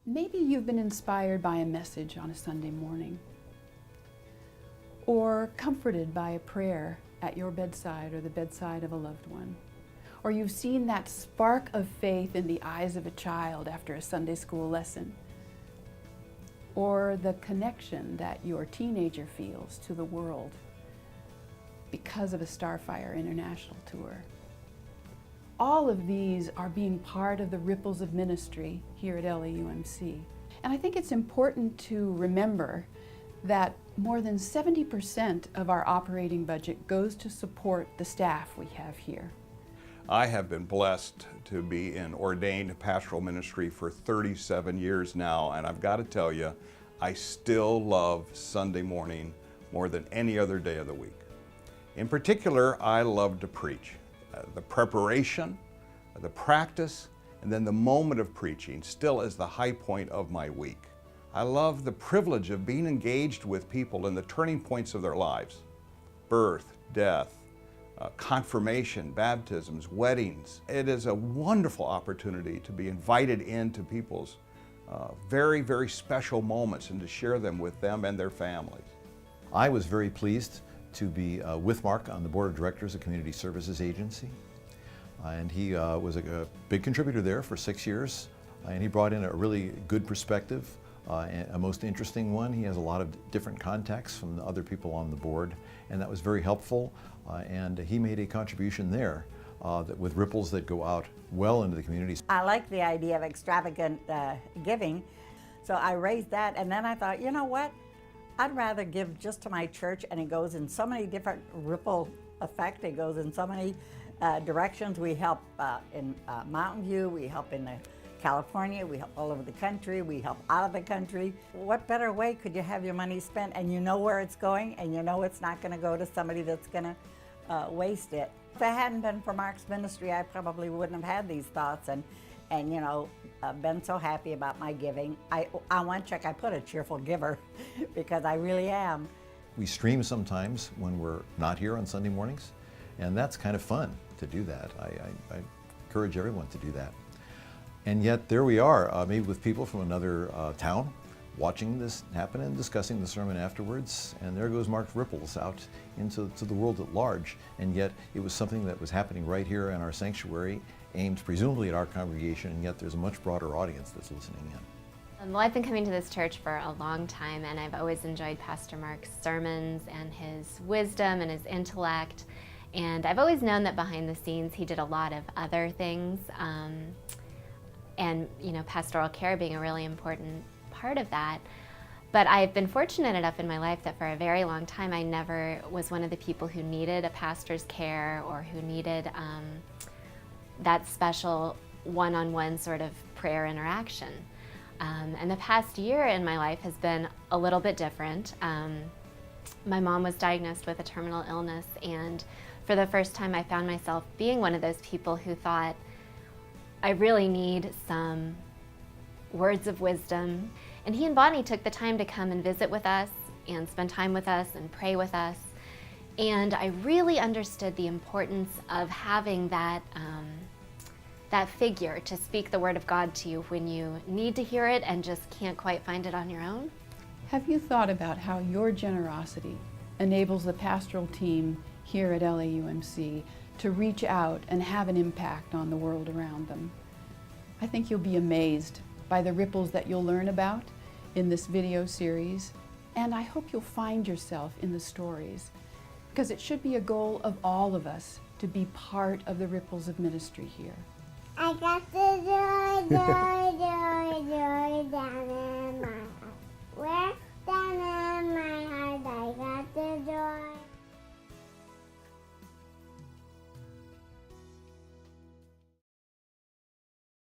Maybe you've been inspired by a message on a Sunday morning, or comforted by a prayer at your bedside or the bedside of a loved one, or you've seen that spark of faith in the eyes of a child after a Sunday school lesson, or the connection that your teenager feels to the world because of a Starfire International tour. All of these are being part of the ripples of ministry here at LAUMC. And I think it's important to remember that more than 70% of our operating budget goes to support the staff we have here. I have been blessed to be in ordained pastoral ministry for 37 years now, and I've got to tell you, I still love Sunday morning more than any other day of the week. In particular, I love to preach. The preparation, the practice, and then the moment of preaching still is the high point of my week. I love the privilege of being engaged with people in the turning points of their lives: birth, death, confirmation, baptisms, weddings. It is a wonderful opportunity to be invited into people's very, very special moments and to share them with them and their families. I was very pleased to be with Mark on the Board of Directors of Community Services Agency. And he was a big contributor there for 6 years. And he brought in a really good perspective, and a most interesting one. He has a lot of different contacts from the other people on the board, and that was very helpful. And he made a contribution there with ripples that go out well into the community. I like the idea of extravagant giving, so I raised that, and then I thought, you know what? I'd rather give just to my church, and it goes in so many different ripple effect. It goes in so many directions. We help in Mountain View, we help in California, we help all over the country, we help out of the country. What better way could you have your money spent, and you know where it's going, and you know it's not going to go to somebody that's going to waste it. If it hadn't been for Mark's ministry, I probably wouldn't have had these thoughts and you know, been so happy about my giving. On one check I put a cheerful giver because I really am. We stream sometimes when we're not here on Sunday mornings, and that's kind of fun to do that. I encourage everyone to do that. And yet there we are, maybe with people from another town, watching this happen and discussing the sermon afterwards, and there goes Mark's ripples out into the world at large. And yet it was something that was happening right here in our sanctuary, aimed presumably at our congregation, and yet there's a much broader audience that's listening in. Well, I've been coming to this church for a long time, and I've always enjoyed Pastor Mark's sermons and his wisdom and his intellect. And I've always known that behind the scenes he did a lot of other things, and you know, pastoral care being a really important part of that. But I've been fortunate enough in my life that for a very long time I never was one of the people who needed a pastor's care or who needed that special one-on-one sort of prayer interaction. And the past year in my life has been a little bit different. My mom was diagnosed with a terminal illness, and for the first time I found myself being one of those people who thought, I really need some words of wisdom. And he and Bonnie took the time to come and visit with us and spend time with us and pray with us. And I really understood the importance of having that figure to speak the word of God to you when you need to hear it and just can't quite find it on your own. Have you thought about how your generosity enables the pastoral team here at LAUMC to reach out and have an impact on the world around them? I think you'll be amazed by the ripples that you'll learn about in this video series, and I hope you'll find yourself in the stories, because it should be a goal of all of us to be part of the ripples of ministry here. I got the